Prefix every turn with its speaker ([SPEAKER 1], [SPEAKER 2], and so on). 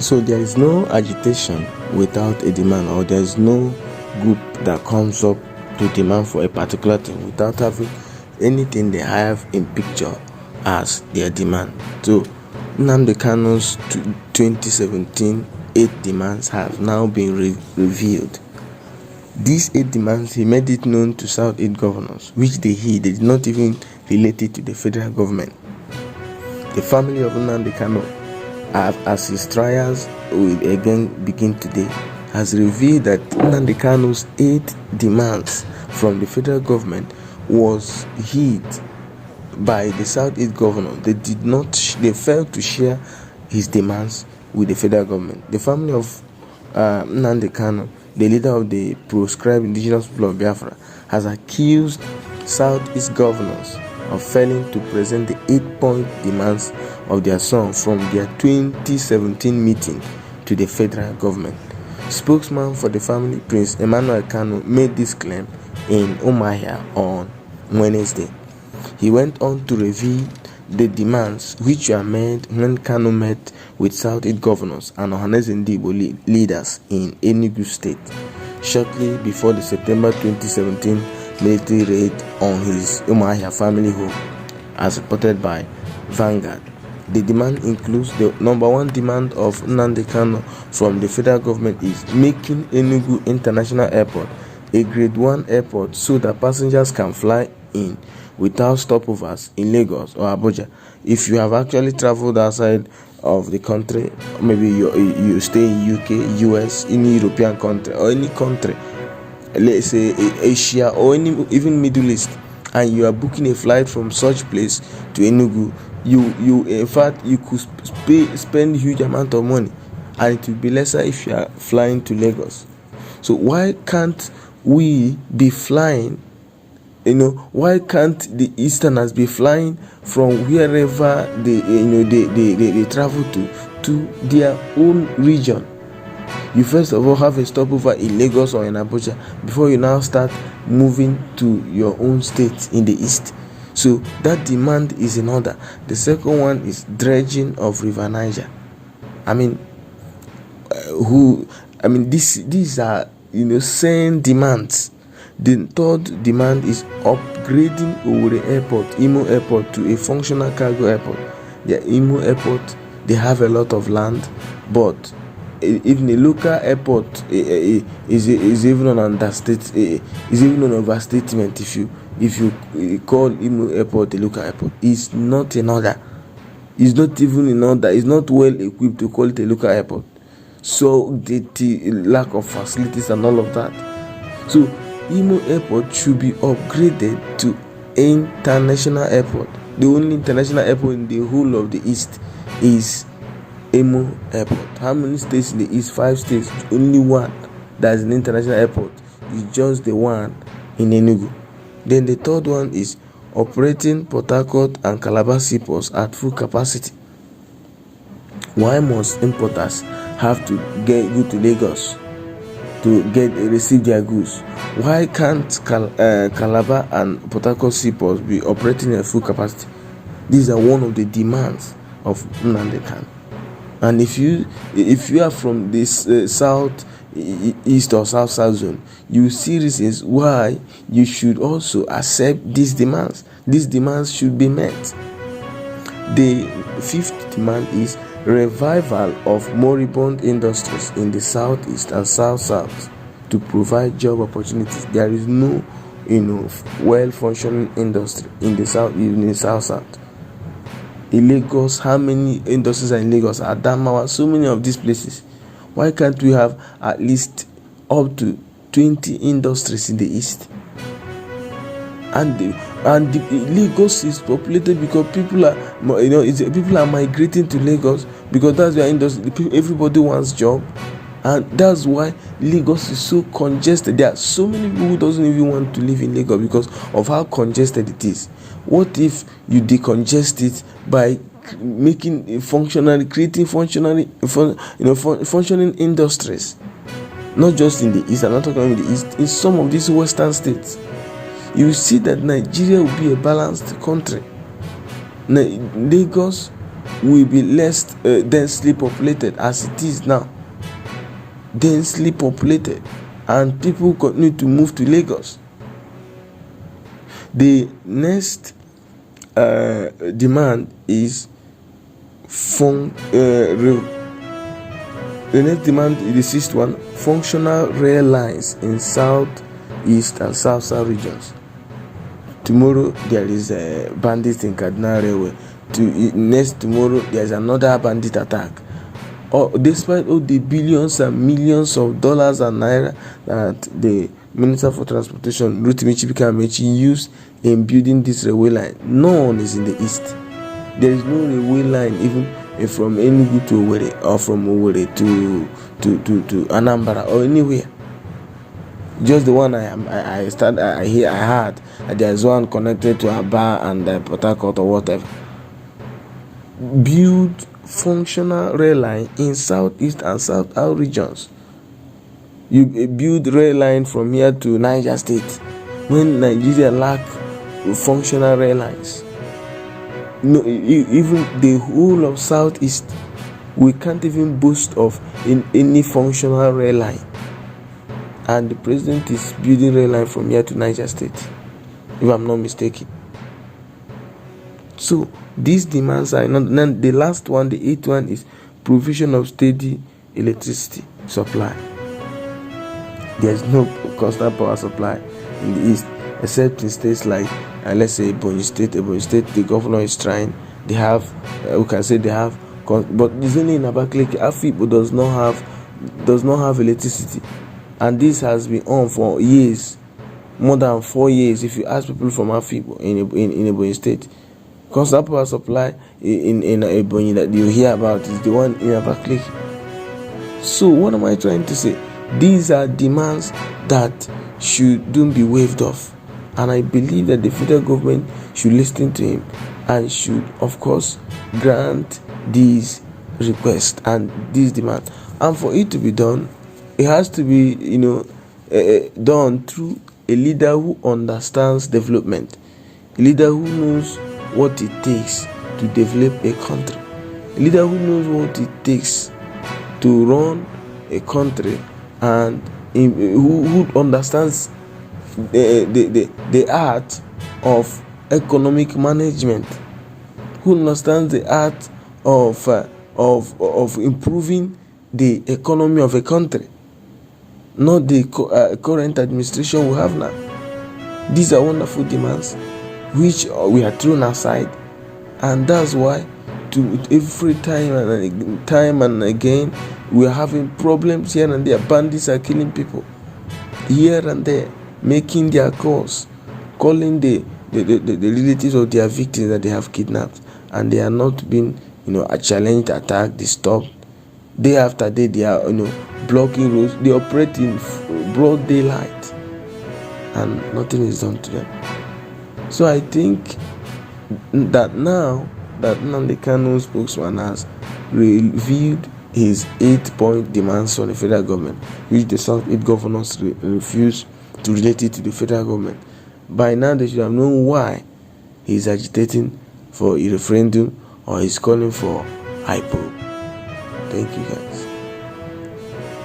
[SPEAKER 1] So there is no agitation without a demand, or there is no group that comes up to demand for a particular thing without having anything they have in picture as their demand. So Nnamdi Kanu's 2017 8 demands have now been revealed. These 8 demands, he made it known to South 8 governors, which they did not even relate it to the federal government. The family of Nnamdi Kanu, as his trials will again begin today, has revealed that Nnamdi Kanu's 8 demands from the federal government was hid by the South 8 governors. They failed to share his demands with the federal government. The family of Nnamdi Kanu, the leader of the proscribed Indigenous Peoples of Biafra, has accused Southeast governors of failing to present the 8-point demands of their son from their 2017 meeting to the federal government. Spokesman for the family, Prince Emmanuel Kanu, made this claim in Umuahia on Wednesday. He went on to reveal the demands which were made when Kanu met with South 8 governors and Ohanaeze Ndigbo leaders in Enugu State shortly before the September 2017 military raid on his Umuahia family home, as reported by Vanguard. The demand includes the number 1 demand of Nnamdi Kanu from the federal government is making Enugu International Airport a grade 1 airport so that passengers can fly in without stopovers in Lagos or Abuja. If you have actually traveled outside of the country, maybe you stay in UK, US, any European country or any country, let's say Asia or even Middle East, and you are booking a flight from such place to Enugu, you in fact you could spend huge amount of money, and it will be lesser if you are flying to Lagos. So why can't we be flying? Why can't the Easterners be flying from wherever they travel to their own region? You first of all have a stopover in Lagos or in Abuja before you now start moving to your own state in the east. So that demand is in order. The second one is dredging of River Niger. These are same demands. The third demand is upgrading Owerri Airport, Imo Airport, to a functional cargo airport. The Imo Airport, they have a lot of land, but even a local airport is even an understatement. Is even an overstatement if you call Imo Airport a local airport. It's not in order. It's not even in order. It's not well equipped to call it a local airport. So the lack of facilities and all of that. So Imo Airport should be upgraded to international airport. The only international airport in the whole of the East is Imo Airport. How many states in the East? 5 states. Only one that's an international airport is just the one in Enugu. Then the third one is operating Port Harcourt and Calabar seaports at full capacity. Why must importers have to go to Lagos to receive their goods? Why can't Calabar and Port Harcourt seaports be operating at full capacity? These are one of the demands of Nnamdi Kanu. And if you are from this south east or south zone, you see reasons why you should also accept these demands. These demands should be met. The 5th demand is revival of moribund industries in the southeast and south to provide job opportunities. There is no well-functioning industry in the south. In Lagos, how many industries are in Lagos? Adamawa, so many of these places. Why can't we have at least up to 20 industries in the east? And Lagos is populated because people are migrating to Lagos because that's where industry. Everybody wants job, and that's why Lagos is so congested. There are so many people who doesn't even want to live in Lagos because of how congested it is. What if you decongest it by creating functioning industries? Not just in the east. I'm not talking about the east. In some of these western states, you see that Nigeria will be a balanced country. Lagos will be less densely populated as it is now. Densely populated, and people continue to move to Lagos. The next demand is the next demand is the sixth one: functional rail lines in south, east, and south regions. Tomorrow there is a bandit in Kaduna Railway. Next tomorrow there is another bandit attack. Despite all the billions and millions of dollars and naira that the Minister for Transportation, Rotimi Amechi, used in building this railway line, none is in the east. There is no railway line even from Enugu to Owerri, or from Owerri to Anambra, or anywhere. Just the one I heard, there's one connected to Aba and Port Harcourt or whatever. Build functional rail line in southeast and south regions. You build rail line from here to Niger State when Nigeria lack functional rail lines. No, even the whole of southeast, we can't even boast of in any functional rail line. And the president is building rail line from here to Niger State, if I'm not mistaken. So these demands are not. The last one, the eighth one, is provision of steady electricity supply. There's no constant power supply in the east, except in states like let's say Ebonyi State. The governor is trying. They have, we can say they have, but it's only in Abakaliki. IPOB does not have electricity, and this has been on for years, more than 4 years. If you ask people from IPOB in Ebonyi State, constant power supply in Ebonyi that you hear about is the one in Abakaliki. So what am I trying to say? These are demands that shouldn't be waived off, and I believe that the federal government should listen to him and should, of course, grant these requests and these demands. And for it to be done, it has to be, done through a leader who understands development, a leader who knows what it takes to develop a country, a leader who knows what it takes to run a country, and who understands the art of economic management, who understands the art of improving the economy of a country, not the current administration we have now. These are wonderful demands which we are thrown aside, and that's why every time and again we are having problems here and there. Bandits are killing people here and there, making their calls, calling the relatives of their victims that they have kidnapped, and they are not being challenged, attacked, disturbed. Day after day they are blocking roads. They operate in broad daylight, and nothing is done to them. So I think that now that Nnamdi Kanu, spokesman, has revealed his 8-point demands on the federal government, which the South 8 governors refused to relate it to the federal government. By now they should have known why he is agitating for a referendum or he's calling for IPOB. Thank you guys.